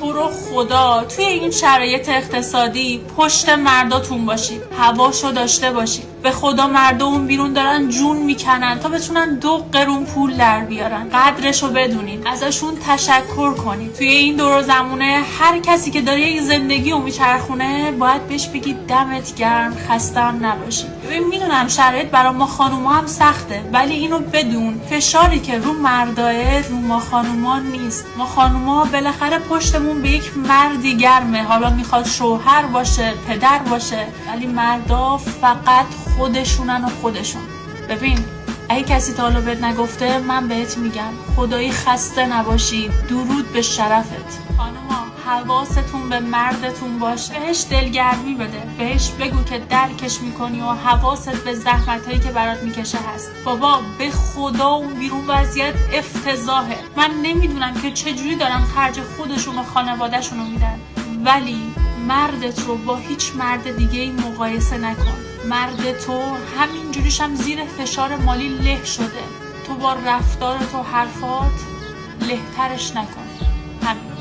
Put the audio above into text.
تو رو خدا توی این شرایط اقتصادی پشت مرداتون باشید، هواشو داشته باشید. به خدا مردم بیرون دارن جون میکنن تا بتونن 2 قرون پول در بیارن. قدرشو بدونید، ازشون تشکر کنید. توی این دور و زمونه هر کسی که داره یک زندگی رو میچرخونه باید بهش بگید دمت گرم، خسته هم نباشید. ببین میدونم شرایط برای ما خانوما هم سخته، ولی اینو بدون فشاری که رو مرداه رو ما خانوما نیست. ما خانوما بالاخره پشتمون به یک مردی گرمه، حالا میخواد شوهر باشه، پدر باشه، ولی مردا فقط خودشونن و خودشون. ببین اگه کسی تا حالا بهت نگفته، من بهت میگم خدایی خسته نباشی. درود به شرفت. خانوما حواستون به مردتون باشه، بهش دلگرمی بده، بهش بگو که درکش میکنی و حواست به زحمتایی که برات میکشه هست. بابا به خدا اون بیرون وضعیت افتضاحه. من نمیدونم که چجوری دارن خرج خودشون و خانوادهشون رو میدن، ولی مردت رو با هیچ مرد دیگه ای مقایسه نکن. مرد تو همینجوریش هم زیر فشار مالی له شده، تو با رفتارت و حرفات لهترش نکن. همین.